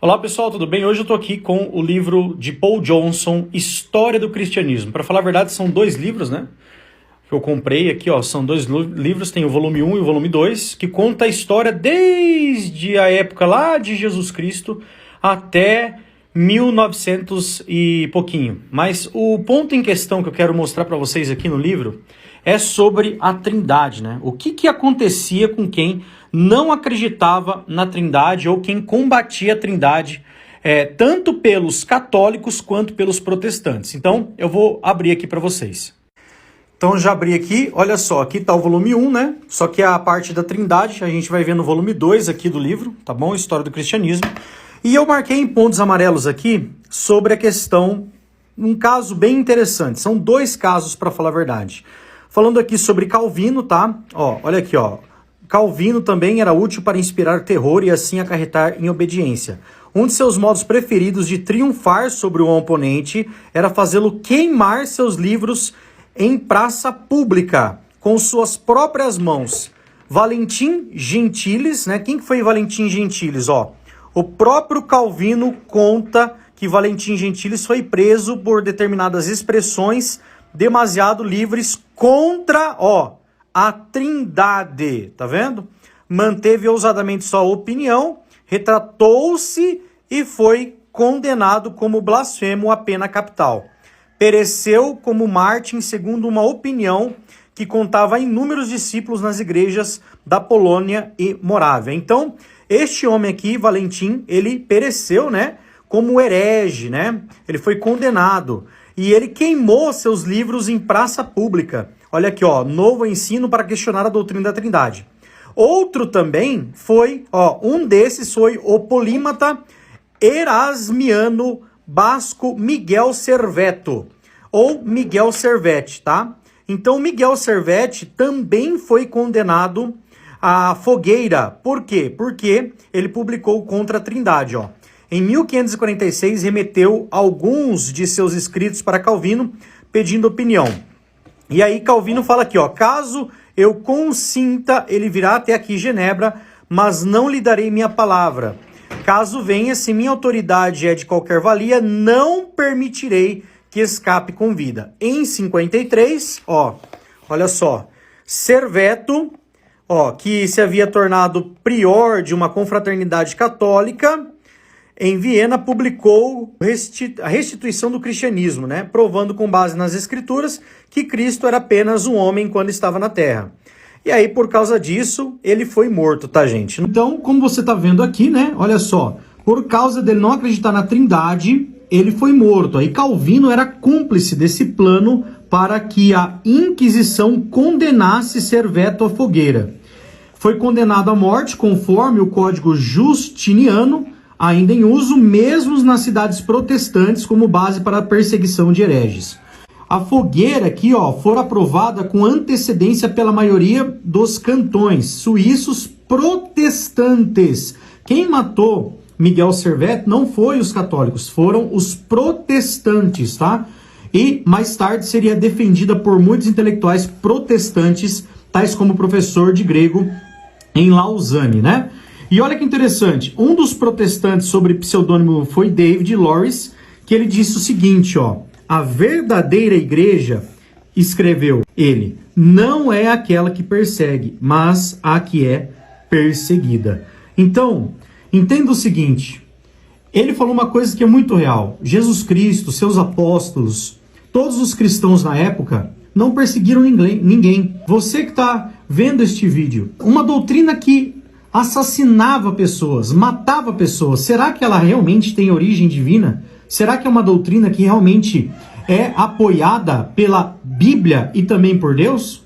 Olá pessoal, tudo bem? Hoje eu estou aqui com o livro de Paul Johnson, História do Cristianismo. Para falar a verdade, são dois livros, né? Que eu comprei aqui, ó, são dois livros, tem o volume 1 e o volume 2, que conta a história desde a época lá de Jesus Cristo até 1900 e pouquinho. Mas o ponto em questão que eu quero mostrar para vocês aqui no livro é sobre a Trindade, né? O que acontecia com quem não acreditava na Trindade ou quem combatia a Trindade, tanto pelos católicos quanto pelos protestantes. Então, eu vou abrir aqui para vocês. Então, já abri aqui, olha só, aqui está o volume 1, né? Só que a parte da Trindade, a gente vai ver no volume 2 aqui do livro, tá bom? História do Cristianismo. E eu marquei em pontos amarelos aqui sobre a questão, um caso bem interessante. São dois casos, para falar a verdade. Falando aqui sobre Calvino, tá? Ó, olha aqui, ó. Calvino também era útil para inspirar terror e assim acarretar em obediência. Um de seus modos preferidos de triunfar sobre o oponente era fazê-lo queimar seus livros em praça pública, com suas próprias mãos. Valentim Gentilis, né? Quem foi Valentim Gentilis? Ó, o próprio Calvino conta que Valentim Gentilis foi preso por determinadas expressões demasiado livres contra, ó, a Trindade, tá vendo? Manteve ousadamente sua opinião, retratou-se e foi condenado como blasfemo à pena capital. Pereceu como mártir segundo uma opinião que contava inúmeros discípulos nas igrejas da Polônia e Morávia. Então, este homem aqui, Valentim, ele pereceu, né, como herege, né? Ele foi condenado e ele queimou seus livros em praça pública. Olha aqui, ó, novo ensino para questionar a doutrina da Trindade. Outro também foi, ó, um desses foi o polímata erasmiano basco Miguel Serveto, ou Miguel Servetti, tá? Então, Miguel Servetti também foi condenado à fogueira. Por quê? Porque ele publicou contra a Trindade, ó. Em 1546, remeteu alguns de seus escritos para Calvino, pedindo opinião. E aí Calvino fala aqui, ó, caso eu consinta, ele virá até aqui Genebra, mas não lhe darei minha palavra. Caso venha, se minha autoridade é de qualquer valia, não permitirei que escape com vida. Em 53, ó, olha só, Serveto, ó, que se havia tornado prior de uma confraternidade católica, em Viena, publicou a restituição do cristianismo, né? Provando com base nas escrituras que Cristo era apenas um homem quando estava na terra. E aí, por causa disso, ele foi morto, tá, gente? Então, como você tá vendo aqui, né? Olha só, por causa dele não acreditar na Trindade, ele foi morto. Aí Calvino era cúmplice desse plano para que a Inquisição condenasse Serveto à fogueira. Foi condenado à morte conforme o Código Justiniano, ainda em uso mesmo nas cidades protestantes como base para a perseguição de hereges. A fogueira aqui, ó, foi aprovada com antecedência pela maioria dos cantões suíços protestantes. Quem matou Miguel Serveto não foi os católicos, foram os protestantes, tá? E mais tarde seria defendida por muitos intelectuais protestantes, tais como o professor de grego em Lausanne, né? E olha que interessante, um dos protestantes sobre pseudônimo foi David Lawrence, que ele disse o seguinte, ó, a verdadeira igreja, escreveu ele, não é aquela que persegue, mas a que é perseguida. Então, entenda o seguinte, ele falou uma coisa que é muito real, Jesus Cristo, seus apóstolos, todos os cristãos na época não perseguiram ninguém. Você que está vendo este vídeo, uma doutrina que assassinava pessoas, matava pessoas, será que ela realmente tem origem divina? Será que é uma doutrina que realmente é apoiada pela Bíblia e também por Deus?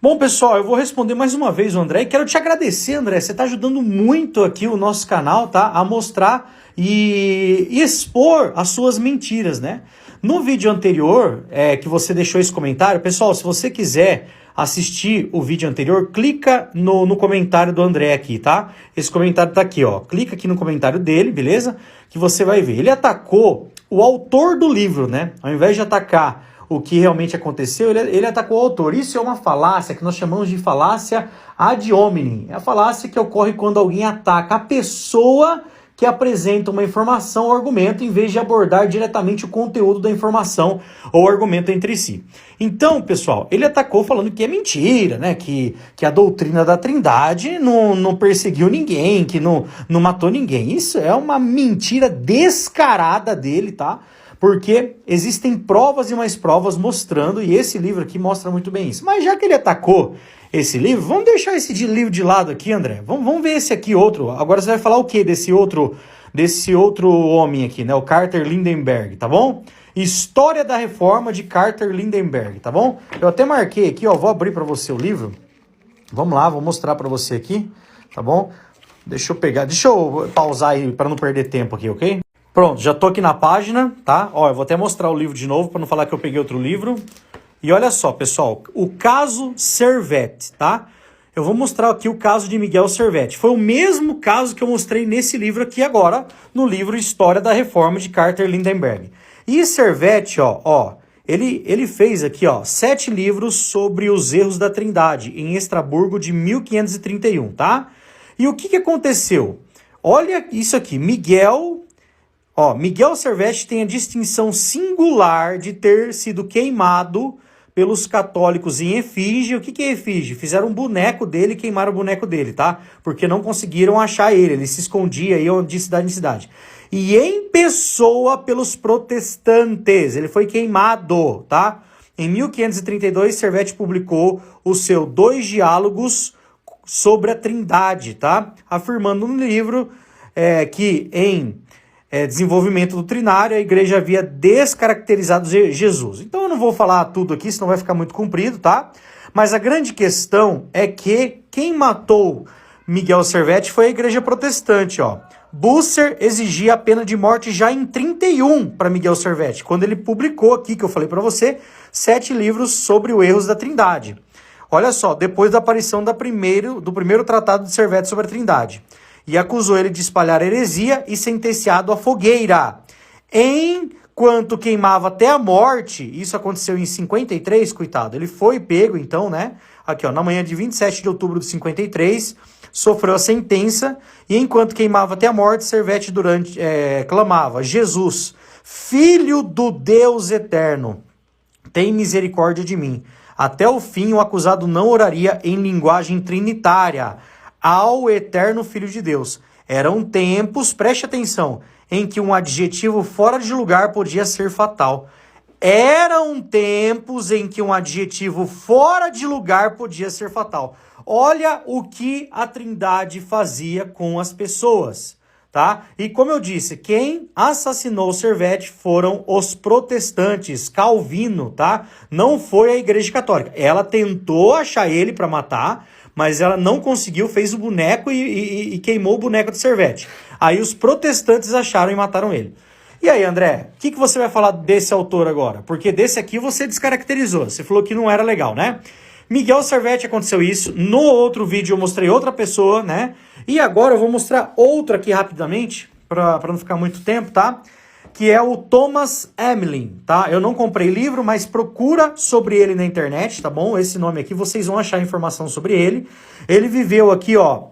Bom, pessoal, eu vou responder mais uma vez o André e quero te agradecer, André, você está ajudando muito aqui o nosso canal, tá? A mostrar e expor as suas mentiras, né? No vídeo anterior, que você deixou esse comentário, pessoal, se você quiser assistir o vídeo anterior, clica no comentário do André aqui, tá? Esse comentário tá aqui, ó. Clica aqui no comentário dele, beleza? Que você vai ver. Ele atacou o autor do livro, né? Ao invés de atacar o que realmente aconteceu, ele atacou o autor. Isso é uma falácia que nós chamamos de falácia ad hominem. É a falácia que ocorre quando alguém ataca a pessoa que que apresenta uma informação ou argumento em vez de abordar diretamente o conteúdo da informação ou argumento entre si. Então, pessoal, ele atacou falando que é mentira, né? Que a doutrina da Trindade não perseguiu ninguém, que não matou ninguém. Isso é uma mentira descarada dele, tá? Porque existem provas e mais provas mostrando, e esse livro aqui mostra muito bem isso. Mas já que ele atacou esse livro, vamos deixar esse livro de lado aqui, André. Vamos ver esse aqui outro. Agora você vai falar o quê desse outro homem aqui, né? O Carter Lindenberg, tá bom? História da Reforma de Carter Lindenberg, tá bom? Eu até marquei aqui, ó, vou abrir para você o livro. Vamos lá, vou mostrar para você aqui, tá bom? Deixa eu pausar aí para não perder tempo aqui, ok? Pronto, já tô aqui na página, tá? Ó, eu vou até mostrar o livro de novo para não falar que eu peguei outro livro. E olha só, pessoal, o caso Servet, tá? Eu vou mostrar aqui o caso de Miguel Servet. Foi o mesmo caso que eu mostrei nesse livro aqui agora, no livro História da Reforma de Carter Lindenberg. E Servet, ele fez aqui, 7 livros sobre os erros da Trindade, em Estraburgo de 1531, tá? E o que aconteceu? Olha isso aqui, Miguel Servet tem a distinção singular de ter sido queimado pelos católicos em efígie. O que é efígie? Fizeram um boneco dele e queimaram o boneco dele, tá? Porque não conseguiram achar ele se escondia aí de cidade em cidade. E em pessoa pelos protestantes, ele foi queimado, tá? Em 1532, Servet publicou o seu 2 diálogos sobre a Trindade, tá? Afirmando no livro que em desenvolvimento doutrinário, a igreja havia descaracterizado Jesus. Então eu não vou falar tudo aqui, senão vai ficar muito comprido, tá? Mas a grande questão é que quem matou Miguel Servet foi a igreja protestante, ó. Busser exigia a pena de morte já em 31 para Miguel Servet, quando ele publicou aqui, que eu falei para você, 7 livros sobre os erros da Trindade. Olha só, depois da aparição do primeiro tratado de Servet sobre a Trindade. E acusou ele de espalhar heresia e sentenciado à fogueira. Enquanto queimava até a morte, isso aconteceu em 53, coitado, ele foi pego então, né? Aqui, ó, na manhã de 27 de outubro de 53, sofreu a sentença, e enquanto queimava até a morte, Servet clamava: Jesus, Filho do Deus eterno, tem misericórdia de mim. Até o fim, o acusado não oraria em linguagem trinitária ao eterno Filho de Deus. Eram tempos, preste atenção, em que um adjetivo fora de lugar podia ser fatal. Eram tempos em que um adjetivo fora de lugar podia ser fatal. Olha o que a Trindade fazia com as pessoas, tá? E como eu disse, quem assassinou Servet foram os protestantes, Calvino, tá? Não foi a Igreja Católica. Ela tentou achar ele para matar, mas ela não conseguiu, fez o boneco e queimou o boneco de Servet. Aí os protestantes acharam e mataram ele. E aí, André, o que você vai falar desse autor agora? Porque desse aqui você descaracterizou, você falou que não era legal, né? Miguel Servet, aconteceu isso. No outro vídeo eu mostrei outra pessoa, né? E agora eu vou mostrar outra aqui rapidamente, para não ficar muito tempo, tá? Que é o Thomas Emmerling, tá? Eu não comprei livro, mas procura sobre ele na internet, tá bom? Esse nome aqui, vocês vão achar informação sobre ele. Ele viveu aqui, ó,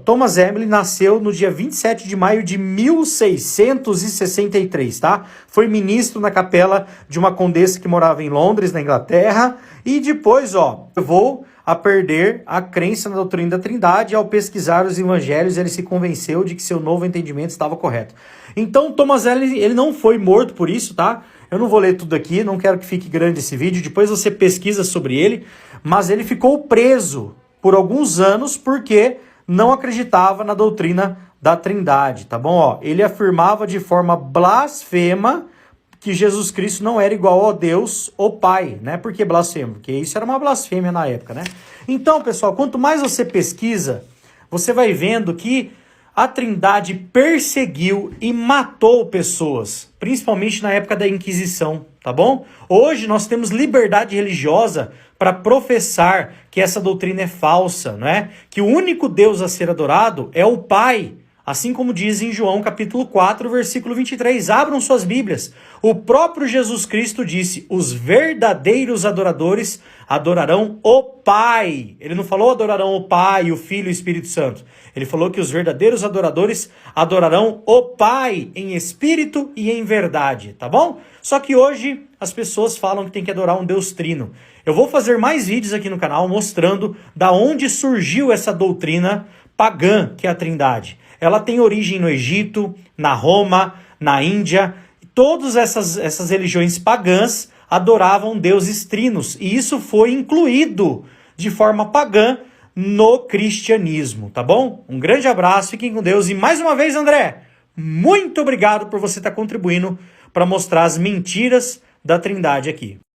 Thomas Emmerling nasceu no dia 27 de maio de 1663, tá? Foi ministro na capela de uma condessa que morava em Londres, na Inglaterra, e depois, levou a perder a crença na doutrina da Trindade. Ao pesquisar os evangelhos, ele se convenceu de que seu novo entendimento estava correto. Então, Thomas Emmerling, ele não foi morto por isso, tá? Eu não vou ler tudo aqui, não quero que fique grande esse vídeo, depois você pesquisa sobre ele, mas ele ficou preso por alguns anos porque não acreditava na doutrina da Trindade, tá bom? Ó, ele afirmava de forma blasfema que Jesus Cristo não era igual a Deus, o Pai, né? Por que blasfema? Porque isso era uma blasfêmia na época, né? Então, pessoal, quanto mais você pesquisa, você vai vendo que a Trindade perseguiu e matou pessoas, principalmente na época da Inquisição, tá bom? Hoje nós temos liberdade religiosa para professar que essa doutrina é falsa, não é? Que o único Deus a ser adorado é o Pai, Assim como diz em João capítulo 4, versículo 23. Abram suas Bíblias. O próprio Jesus Cristo disse: os verdadeiros adoradores adorarão o Pai. Ele não falou adorarão o Pai, o Filho e o Espírito Santo. Ele falou que os verdadeiros adoradores adorarão o Pai em espírito e em verdade, tá bom? Só que hoje as pessoas falam que tem que adorar um Deus trino. Eu vou fazer mais vídeos aqui no canal mostrando da onde surgiu essa doutrina pagã, que é a Trindade. Ela tem origem no Egito, na Roma, na Índia. Todas essas religiões pagãs adoravam deuses trinos. E isso foi incluído de forma pagã no cristianismo, tá bom? Um grande abraço, fiquem com Deus. E mais uma vez, André, muito obrigado por você estar contribuindo para mostrar as mentiras da Trindade aqui.